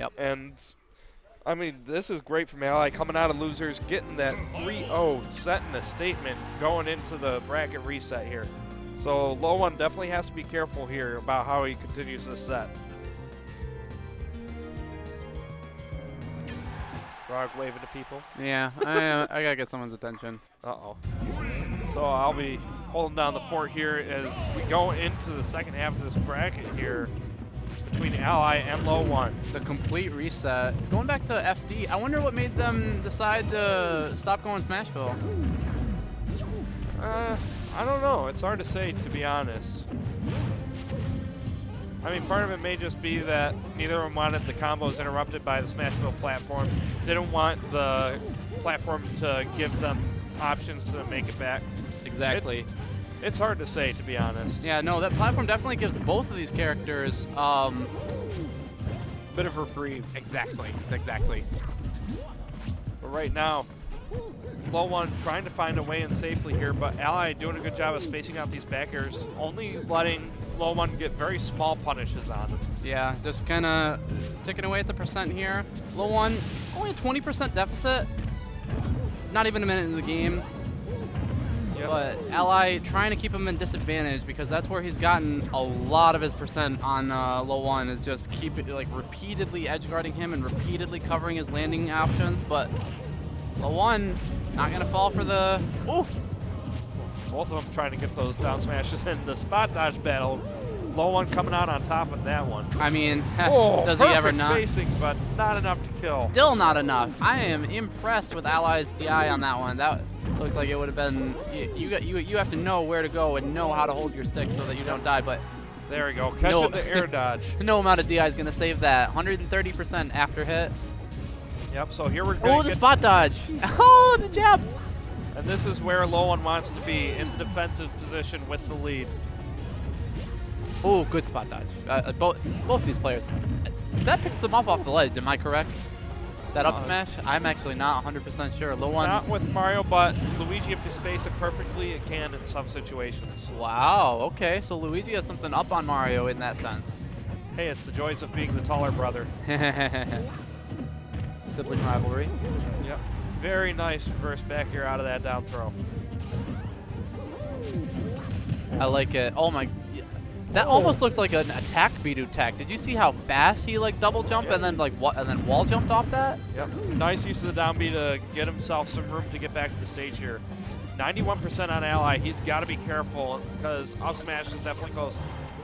Yep. And I mean, this is great from Ally coming out of losers, getting that 3-0, setting a statement going into the bracket reset here. So LOE1 definitely has to be careful here about how he continues this set. Frog waving to people. Yeah, I gotta get someone's attention. Uh-oh. So I'll be holding down the fort here as we go into the second half of this bracket here between Ally and LOE1. The complete reset. Going back to FD, I wonder what made them decide to stop going Smashville. I don't know. It's hard to say, to be honest. I mean, part of it may just be that neither of them wanted the combos interrupted by the Smashville platform. They didn't want the platform to give them options to make it back. Exactly. It's hard to say, to be honest. Yeah, no, that platform definitely gives both of these characters bit of reprieve. Exactly. Exactly. But right now, LOE1 trying to find a way in safely here, but Ally doing a good job of spacing out these backers, only letting LOE1 get very small punishes on them. Yeah, just kind of ticking away at the percent here. LOE1, only a 20% deficit. Not even a minute in the game. Yep. But Ally trying to keep him in disadvantage because that's where he's gotten a lot of his percent on LOE1 is just repeatedly edge guarding him and repeatedly covering his landing options. But LOE1 not gonna fall for the Both of them trying to get those down smashes in the spot dodge battle. LOE1 coming out on top of that one. I mean, does he ever not? Spacing, but not enough to kill. Still not enough. I am impressed with Ally's DI on that one. That looked like it would have been. You have to know where to go and know how to hold your stick so that you don't die. But there we go, catching the air dodge. No amount of DI is gonna save that. 130% after hit. Yep. So here we're going. Oh, the spot dodge. Oh, the jabs. And this is where LOE1 wants to be, in defensive position with the lead. Oh, good spot dodge. Both these players. That picks them off the ledge, am I correct? That up smash? I'm actually not 100% sure. LOE1. Not with Mario, but Luigi, if you space it perfectly, it can in some situations. Wow, okay. So Luigi has something up on Mario in that sense. Hey, it's the joys of being the taller brother. Sibling rivalry. Yep. Very nice reverse back here out of that down throw. I like it. Oh my. That almost looked like an attack Bidoo tech. Did you see how fast he double jumped and then wall jumped off that? Yep. Nice use of the down B to get himself some room to get back to the stage here. 91% on Ally. He's got to be careful because up smash is definitely close.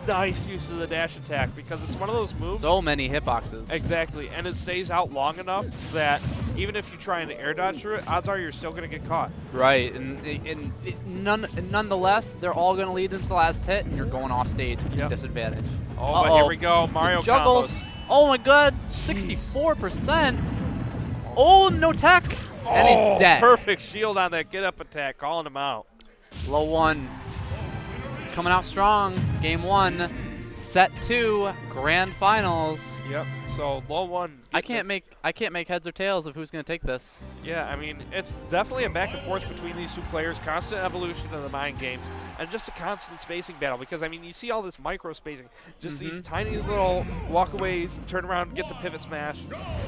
Nice use of the dash attack because it's one of those moves. So many hitboxes. Exactly, and it stays out long enough that even if you try and air dodge through it, odds are you're still going to get caught. Right, and nonetheless, they're all going to lead into the last hit, and you're going off stage at disadvantage. Oh, but here we go, Mario juggles. combos. Oh my god, 64%. Oh, no tech, and he's dead. Perfect shield on that get-up attack, calling him out. LOE1 coming out strong. Game 1, set 2, Grand Finals. Yep. So LOE1. I can't make heads or tails of who's going to take this. Yeah, I mean, it's definitely a back and forth between these two players, constant evolution of the mind games, and just a constant spacing battle. Because I mean, you see all this micro spacing, just these tiny little walkaways, turn around, get the pivot smash,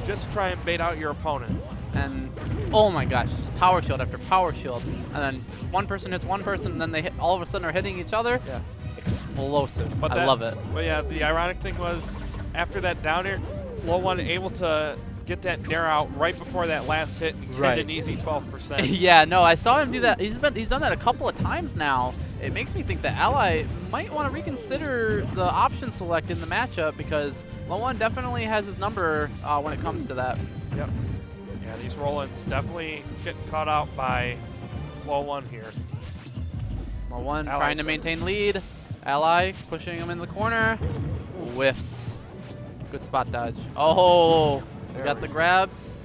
just to try and bait out your opponent. And oh my gosh, just power shield after power shield, and then one person hits one person, and then they all of a sudden are hitting each other. Yeah. Explosive. I love it. But yeah, the ironic thing was after that down air, LOE1 able to get that nair out right before that last hit and get an easy 12%. Yeah, no, I saw him do that. He's done that a couple of times now. It makes me think that Ally might want to reconsider the option select in the matchup because LOE1 definitely has his number when it comes to that. Yep. Yeah, these roll-ins definitely getting caught out by LOE1 here. LOE1 trying to maintain lead. Ally pushing him in the corner. Whiffs. Good spot dodge. Oh, we got the grabs.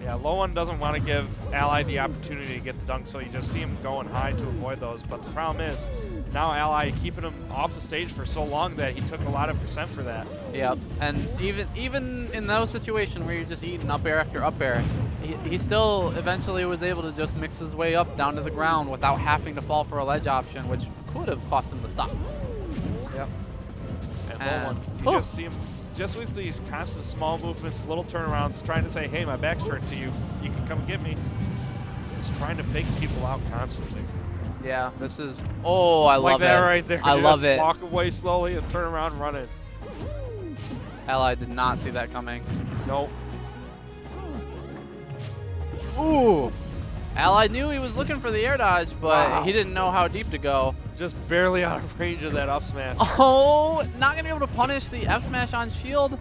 Yeah, LOE1 doesn't want to give Ally the opportunity to get the dunk, so you just see him going high to avoid those. But the problem is, now Ally keeping him off the stage for so long that he took a lot of percent for that. Yep, and even in those situations where you're just eating up air after up air, he still eventually was able to just mix his way up down to the ground without having to fall for a ledge option, which could have cost him the stop. Yep. And LOE1, you just see him just with these constant small movements, little turnarounds, trying to say, hey, my back's turned to you. You can come get me. It's trying to fake people out constantly. Yeah, this is... Oh, I love it. Like that right there. I love it. Walk away slowly and turn around and run in. Ally did not see that coming. Nope. Ooh. Ally knew he was looking for the air dodge, but he didn't know how deep to go. Just barely out of range of that up smash. Oh, not going to be able to punish the F smash on shield.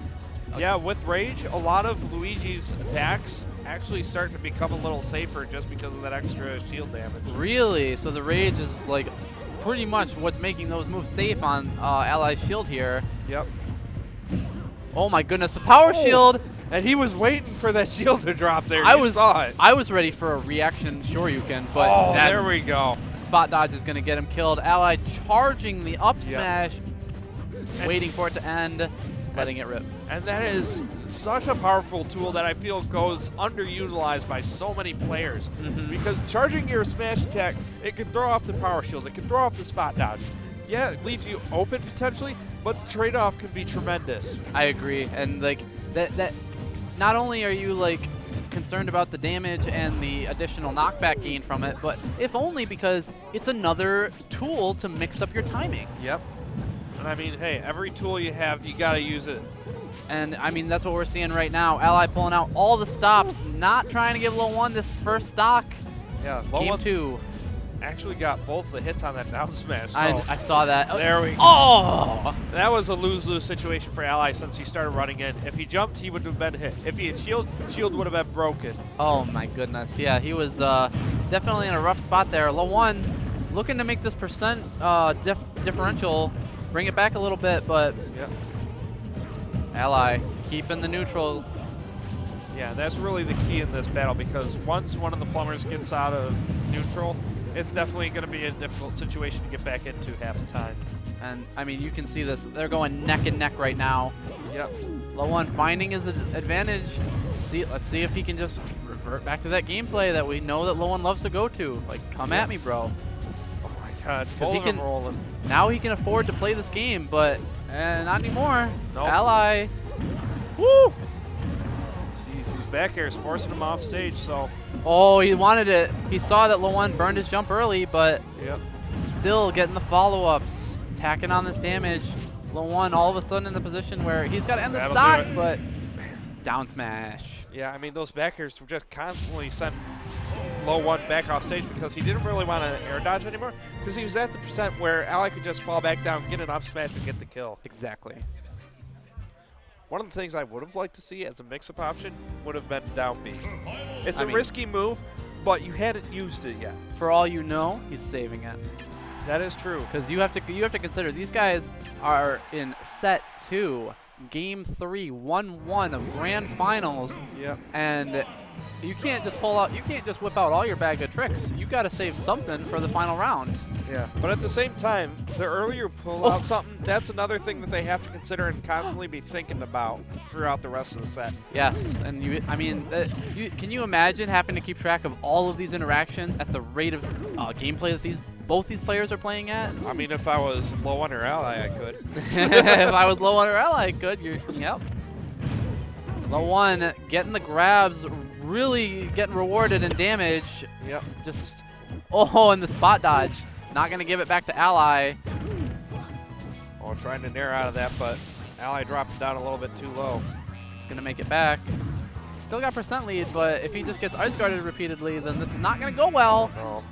Yeah, with Rage, a lot of Luigi's attacks actually start to become a little safer just because of that extra shield damage. Really? So the Rage is like pretty much what's making those moves safe on Ally's shield here. Yep. Oh my goodness, the power shield! And he was waiting for that shield to drop there. I saw it. I was ready for a reaction Shoryuken, but there we go. Spot dodge is going to get him killed. Ally charging the up smash, waiting for it to end, letting it rip. And that is such a powerful tool that I feel goes underutilized by so many players. Because charging your smash attack, it can throw off the power shield, it can throw off the spot dodge. Yeah, it leaves you open potentially, but the trade-off can be tremendous. I agree, and like that not only are you like concerned about the damage and the additional knockback gain from it, but if only because it's another tool to mix up your timing. Yep. And I mean, hey, every tool you have, you gotta use it. And I mean, that's what we're seeing right now. Ally pulling out all the stops, not trying to give LOE1 this first stock. Yeah, Game 2. Actually got both the hits on that down smash. So I saw that. There we go. Oh! That was a lose-lose situation for Ally since he started running in. If he jumped, he would have been hit. If he had shield would have been broken. Oh my goodness. Yeah, he was definitely in a rough spot there. LOE1 looking to make this percent differential, bring it back a little bit, but Ally keeping the neutral. Yeah, that's really the key in this battle because once one of the plumbers gets out of neutral, it's definitely going to be a difficult situation to get back into half the time. And, I mean, you can see this. They're going neck and neck right now. Yep. LOE1 finding his advantage. Let's see if he can just revert back to that gameplay that we know that LOE1 loves to go to. Like, come at me, bro. Oh, my God. Because he can, now he can afford to play this game, but not anymore. Nope. Ally. Woo! Jeez, these back airs forcing him off stage, so... Oh, he wanted it. He saw that LOE1 burned his jump early, but still getting the follow-ups, tacking on this damage. LOE1 all of a sudden in the position where he's got to end the stock, but down smash. Yeah, I mean, those back airs just constantly sent LOE1 back off stage because he didn't really want to air dodge anymore because he was at the percent where Ally could just fall back down, get an up smash, and get the kill. Exactly. One of the things I would have liked to see as a mix-up option would have been down B. It's a risky move, but you hadn't used it yet. For all you know, he's saving it. That is true. Because you have to consider these guys are in set 2, game 3, 1-1 of Grand Finals. Yep. And you can't just whip out all your bag of tricks. You got to save something for the final round. Yeah, but at the same time, the earlier you pull out something, that's another thing that they have to consider and constantly be thinking about throughout the rest of the set. Yes, and can you imagine having to keep track of all of these interactions at the rate of gameplay that both these players are playing at? I mean, if I was LOE1 or Ally, I could. If I was LOE1 or Ally, I could. Yep. LOE1 getting the grabs, really getting rewarded in damage. Yep. Just, and the spot dodge. Not going to give it back to Ally. Oh, trying to nair out of that, but Ally dropped it down a little bit too low. He's going to make it back. Still got percent lead, but if he just gets ice guarded repeatedly, then this is not going to go well. No.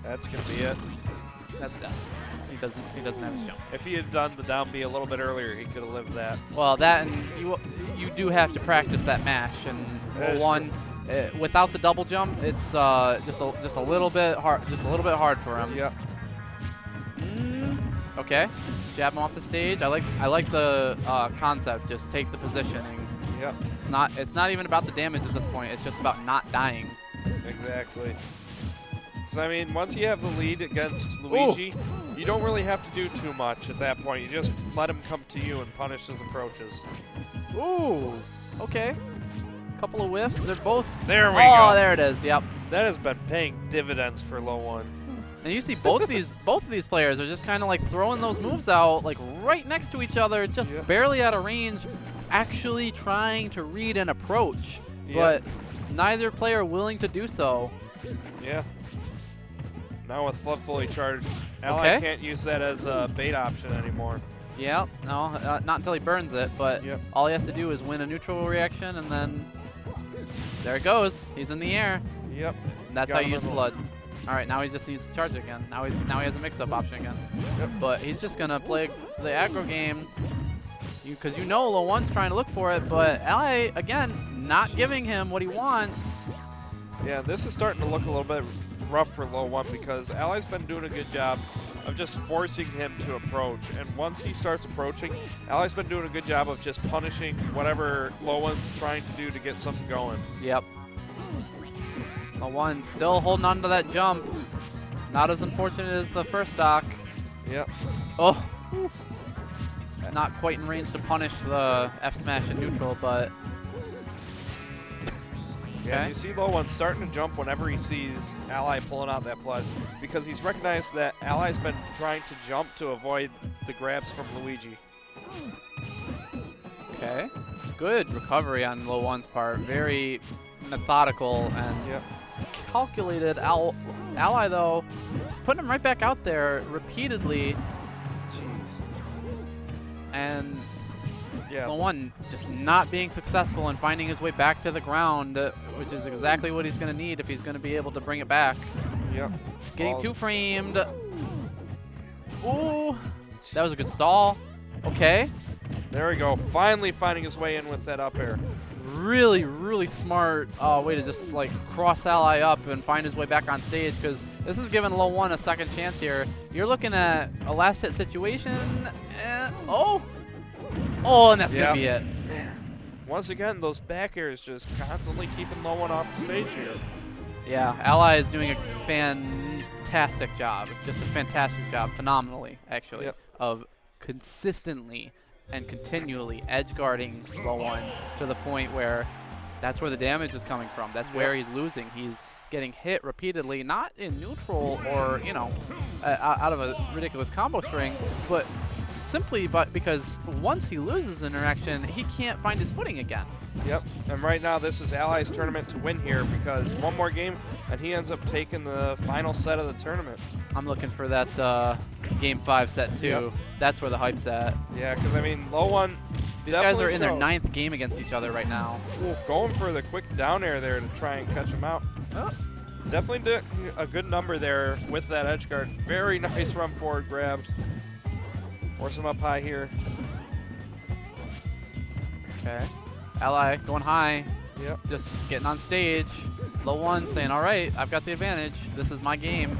That's going to be it. That's death. He doesn't have his jump. If he had done the down B a little bit earlier, he could have lived that. Well, that and you do have to practice that mash, and LOE1 without the double jump, it's just a little bit hard, for him. Yep. Okay, jab him off the stage. I like the concept. Just take the positioning. Yep. It's not even about the damage at this point. It's just about not dying. Exactly. Because I mean, once you have the lead against Luigi, you don't really have to do too much at that point. You just let him come to you and punish his approaches. Ooh. Okay. Couple of whiffs. They're both. There we go. Oh, there it is. Yep. That has been paying dividends for LOE1. And you see both of these players are just kind of like throwing those moves out like right next to each other, just barely out of range, actually trying to read and approach, but neither player willing to do so. Yeah. Now with Flood fully charged, Ally can't use that as a bait option anymore. Yeah, no, not until he burns it, but all he has to do is win a neutral reaction, and then there it goes. He's in the air. Yep. And that's how you use Flood. All right, now he just needs to charge it again. Now he has a mix-up option again. Yep. But he's just gonna play the aggro game, because you know LOE1's trying to look for it, but Ally again not giving him what he wants. Yeah, this is starting to look a little bit rough for LOE1 because Ally's been doing a good job of just forcing him to approach, and once he starts approaching, Ally's been doing a good job of just punishing whatever LOE1's trying to do to get something going. Yep. LOE1 still holding on to that jump. Not as unfortunate as the first stock. Yep. Oh. Not quite in range to punish the F smash in neutral, but yeah, you see LOE1 starting to jump whenever he sees Ally pulling out that Flood, because he's recognized that Ally's been trying to jump to avoid the grabs from Luigi. Okay. Good recovery on LOE1's part. Very methodical and calculated. Ally, though, just putting him right back out there repeatedly. And LOE1 just not being successful and finding his way back to the ground, which is exactly what he's going to need if he's going to be able to bring it back. Yep. Getting two-framed. Ooh, that was a good stall. Okay. There we go. Finally finding his way in with that up air. Really, really smart way to just like cross Ally up and find his way back on stage, because this is giving LOE1 a second chance here. You're looking at a last hit situation. And, and that's gonna be it. Once again, those back airs just constantly keeping LOE1 off the stage here. Yeah, Ally is doing a fantastic job. Just a fantastic job, phenomenally actually, of consistently and continually edge guarding LOE1 to the point where that's where the damage is coming from. That's where he's losing. He's getting hit repeatedly, not in neutral or, you know, out of a ridiculous combo string, but simply because once he loses interaction, he can't find his footing again. Yep, and right now this is Ally's tournament to win here, because one more game and he ends up taking the final set of the tournament. I'm looking for that Game 5 set too. Yep. That's where the hype's at. Yeah, because I mean, LOE1, these guys are in their 9th game against each other right now. Ooh, going for the quick down air there to try and catch him out. Oh. Definitely did a good number there with that edge guard. Very nice run forward grab. Force him up high here. Okay. Ally going high. Yep. Just getting on stage. LOE1 saying, all right, I've got the advantage. This is my game.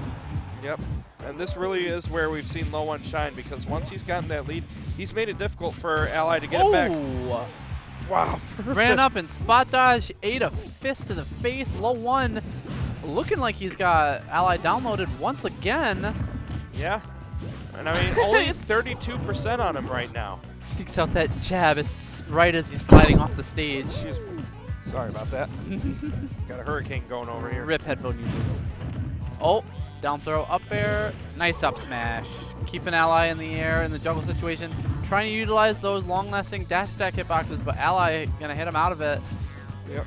Yep. And this really is where we've seen LOE1 shine, because once he's gotten that lead, he's made it difficult for Ally to get it back. Wow. Ran up and spot dodge, ate a fist to the face. LOE1 looking like he's got Ally downloaded once again. Yeah. And I mean, only 32% on him right now. Sneaks out that jab right as he's sliding off the stage. Sorry about that. Got a hurricane going over here. Rip headphone users. Oh, down throw, up air, nice up smash. Keeping Ally in the air in the juggle situation. Trying to utilize those long-lasting dash attack hitboxes, but Ally gonna hit him out of it. Yep.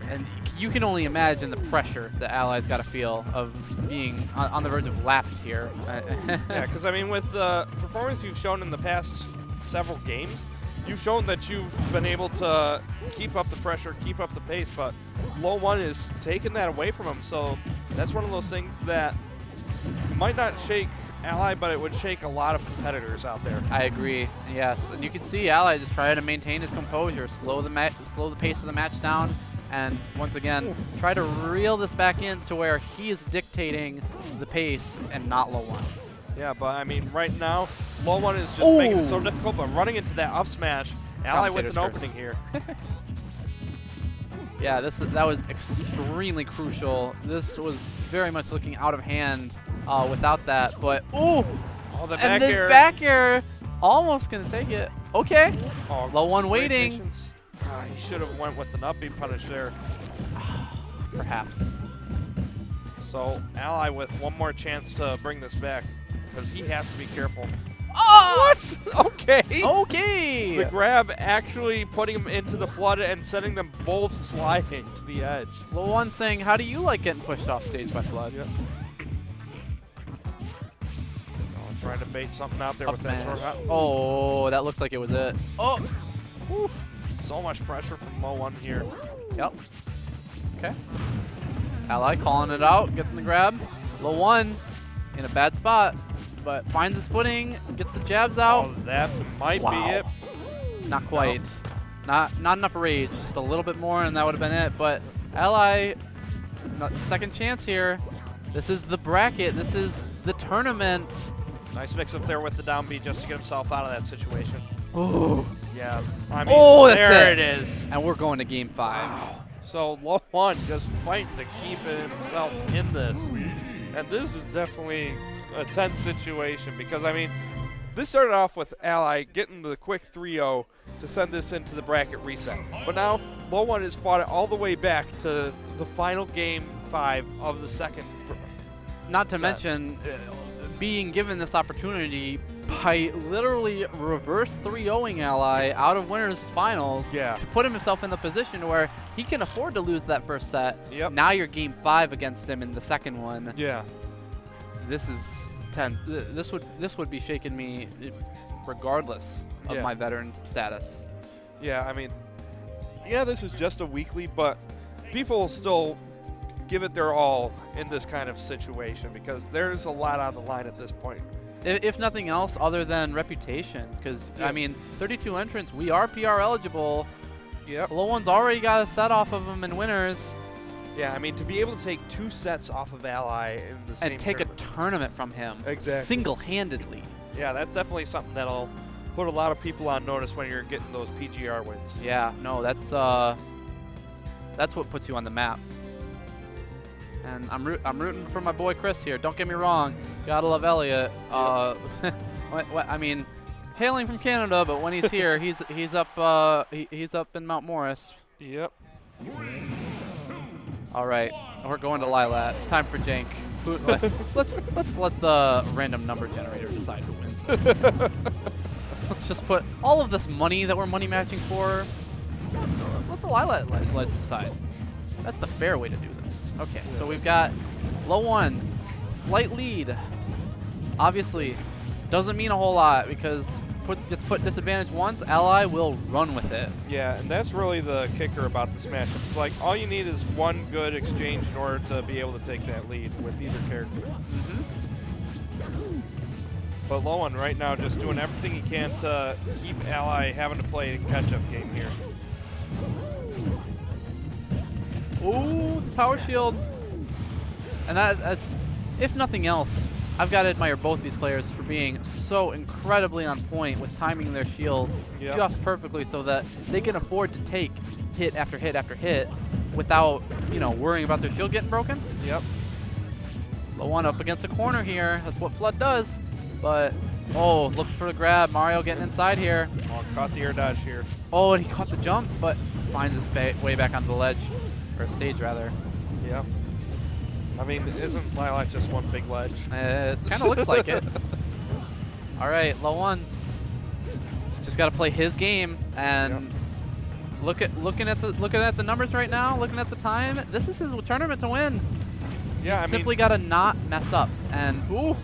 And you can only imagine the pressure that Ally's got to feel of being on the verge of lapped here. Yeah, because I mean, with the performance you've shown in the past several games, you've shown that you've been able to keep up the pressure, keep up the pace, but LOE1 is taking that away from him. So that's one of those things that might not shake Ally, but it would shake a lot of competitors out there. I agree. Yes, and you can see Ally just trying to maintain his composure, slow the pace of the match down, and once again try to reel this back in to where he is dictating the pace and not LOE1. Yeah, but I mean, right now LOE1 is just making it so difficult, but running into that up smash, Ally with an opening here. Yeah, that was extremely crucial. This was very much looking out of hand without that, but the back air. Back air almost gonna take it. Okay, LOE1 waiting. Patience. He should have went with an up B punish there. Perhaps. So Ally with one more chance to bring this back, because he has to be careful. Oh! What? Okay. Okay. The grab actually putting him into the flood and sending them both sliding to the edge. LOE1 saying, how do you like getting pushed off stage by flood? Yep. Trying to bait something out there with that short hop. Oh, that looked like it was it. Oh. Whew. So much pressure from LOE1 here. Yep. Okay. Ally calling it out, getting the grab. LOE1 in a bad spot, but finds his footing, gets the jabs out. Oh, that might be it. Not quite. Nope. Not enough rage. Just a little bit more, and that would have been it. But Ally, second chance here. This is the bracket. This is the tournament. Nice mix up there with the down B just to get himself out of that situation. Ooh. Yeah. I mean, there it is. And we're going to game 5. Wow. So LOE1 just fighting to keep himself in this. And this is definitely a tense situation because, I mean, this started off with Ally getting the quick 3-0 to send this into the bracket reset. But now LOE1 has fought it all the way back to the final game 5 of the second Not to mention being given this opportunity by literally reverse 3-0ing Ally out of winners finals to put himself in the position where he can afford to lose that first set. Yep. Now you're game 5 against him in the second one. Yeah. This is tense. This would be shaking me regardless of my veteran status. Yeah, I mean, yeah, this is just a weekly, but people still give it their all in this kind of situation because there's a lot on the line at this point. If nothing else other than reputation, because, I mean, 32 entrants, we are PR eligible. Yep. LOE1's already got a set off of them in winners. Yeah, I mean, to be able to take 2 sets off of Ally in the same and take tournament. a tournament from him single-handedly. Yeah, that's definitely something that'll put a lot of people on notice when you're getting those PGR wins. Yeah, no, that's what puts you on the map. And I'm rooting for my boy Chris here. Don't get me wrong, gotta love Elliot. I mean, hailing from Canada, but when he's here, he's up in Mount Morris. Yep. All right, we're going to Lilat. Time for Jank. Let's let the random number generator decide who wins this. Let's just put all of this money that we're money matching for. Let the Lilat let's decide. That's the fair way to do this. Okay, so we've got LOE1, slight lead. Obviously, doesn't mean a whole lot because gets put disadvantage once, Ally will run with it. Yeah, and that's really the kicker about this matchup. It's like all you need is one good exchange in order to be able to take that lead with either character. But LOE1 right now just doing everything he can to keep Ally having to play a catch-up game here. Ooh, power shield. And that's, if nothing else, I've got to admire both these players for being so incredibly on point with timing their shields just perfectly so that they can afford to take hit after hit after hit without, you know, worrying about their shield getting broken. Yep. LOE1 up against the corner here. That's what Flood does. But, oh, look for the grab. Mario getting inside here. Oh, caught the air dodge here. Oh, and he caught the jump, but finds his way back onto the ledge. Or stage, rather. Yep. I mean, isn't Lilac just one big ledge? It kind of looks like it. All right, LOE1. He's just got to play his game and looking at the numbers right now, looking at the time. This is his tournament to win. Yeah, He's simply got to not mess up. And ooh,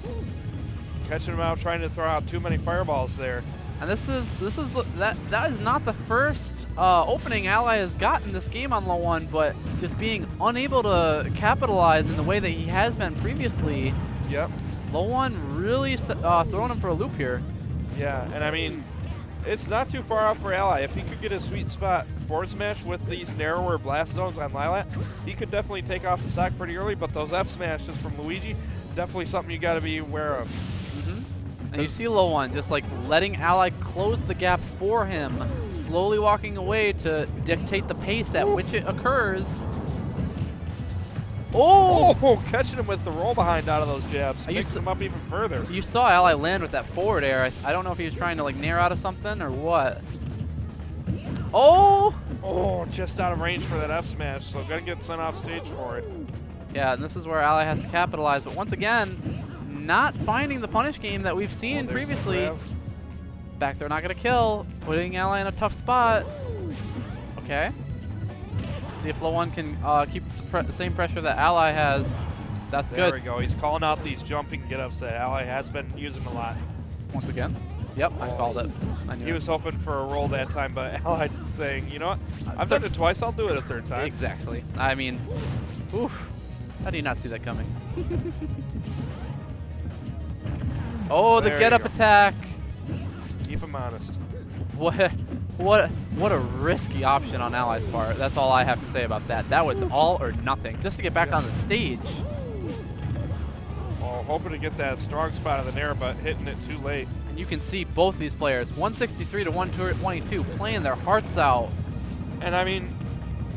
catching him out, trying to throw out too many fireballs there. And that is not the first opening Ally has gotten this game on LOE1, but just being unable to capitalize in the way that he has been previously. Yep. LOE1 really throwing him for a loop here. Yeah, and I mean, it's not too far off for Ally. If he could get a sweet spot forward smash with these narrower blast zones on Lilac, he could definitely take off the stock pretty early, but those F smashes from Luigi, definitely something you got to be aware of. And you see LOE1 just like letting Ally close the gap for him, slowly walking away to dictate the pace at which it occurs. Oh, catching him with the roll behind out of those jabs, mixing him up even further. You saw Ally land with that forward air. I don't know if he was trying to like nair out of something or what. Oh! Oh, just out of range for that F smash, so gotta get sent off stage for it. Yeah, and this is where Ally has to capitalize, but once again, not finding the punish game that we've seen previously. Back throw not going to kill. Putting Ally in a tough spot. Okay. See if LOE1 can keep the same pressure that Ally has. That's good. There we go. He's calling out these jumping get-ups that Ally has been using a lot. Once again. Yep, I called it. I knew he was hoping for a roll that time, but Ally just saying, you know what? I've done it twice. I'll do it a third time. Exactly. I mean, oof. How do you not see that coming? Oh, the get-up attack. Keep him honest. What a risky option on Ally's part. That's all I have to say about that. That was all or nothing, just to get back on the stage. Oh, hoping to get that strong spot of the Nair, but hitting it too late. And you can see both these players, 163 to 122, playing their hearts out. And I mean,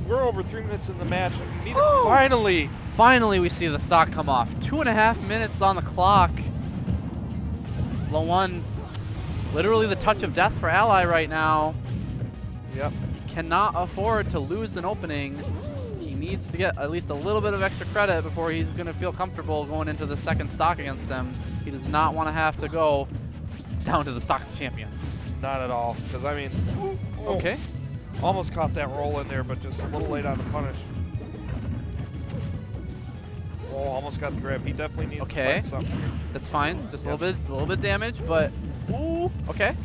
we're over 3 minutes in the match. And Finally, we see the stock come off. 2.5 minutes on the clock. LOE1, literally the touch of death for Ally right now. Yep. Cannot afford to lose an opening. He needs to get at least a little bit of extra credit before he's going to feel comfortable going into the second stock against him. He does not want to have to go down to the stock of champions. Not at all, because I mean, okay. Almost caught that roll in there, but just a little late on the punish. Oh, almost got the grab. He definitely needs to find something. That's fine. Just a little bit damage, but ooh, okay.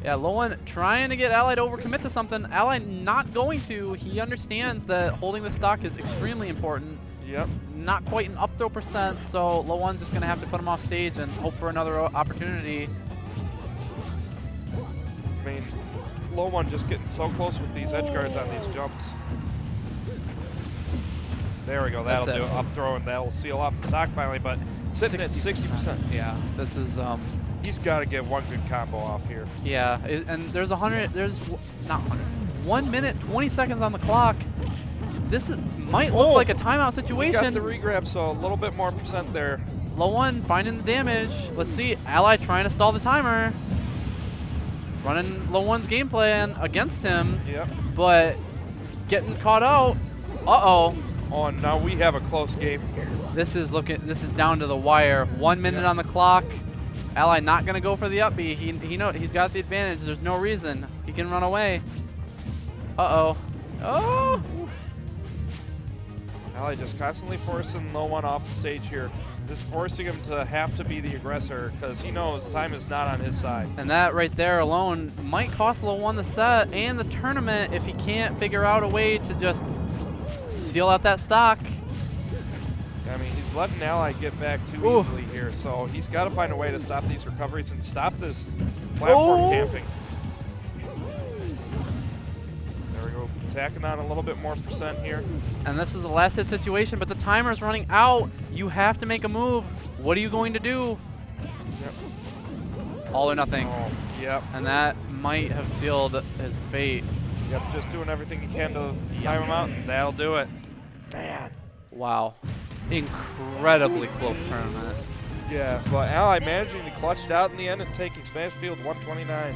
Yeah, LOE1 trying to get Ally to overcommit to something. Ally not going to. He understands that holding the stock is extremely important. Yep. Not quite an up throw percent, so LOE1's just going to have to put him off stage and hope for another opportunity. I mean, LOE1 just getting so close with these edge guards on these jumps. There we go. That'll do it. Up throw, and that'll seal off the stock finally, but sitting at 60%. Yeah, this is... he's got to get one good combo off here. Yeah, and there's 1 minute, 20 seconds on the clock. This might look like a timeout situation. Got the regrab, so a little bit more percent there. LOE1 finding the damage. Let's see, Ally trying to stall the timer. Running LOE1's game plan against him. Yep. But getting caught out. Uh-oh. Oh, and now we have a close game here. This is down to the wire. 1 minute on the clock. Ally not gonna go for the up B. He's got the advantage. There's no reason. He can run away. Uh-oh. Oh! Ally just constantly forcing LOE1 off the stage here. Just forcing him to have to be the aggressor because he knows time is not on his side. And that right there alone might cost LOE1 the set and the tournament if he can't figure out a way to just seal out that stock. I mean, he's letting Ally get back too easily here, so he's got to find a way to stop these recoveries and stop this platform camping. There we go, tacking on a little bit more percent here. And this is a last hit situation, but the timer's running out. You have to make a move. What are you going to do? Yep. All or nothing. Oh, yep. And that might have sealed his fate. Yep, just doing everything he can to time him out, and that'll do it. Man. Wow. Incredibly close tournament. Yeah, but Ally managing to clutch it out in the end and taking Smash Field 129.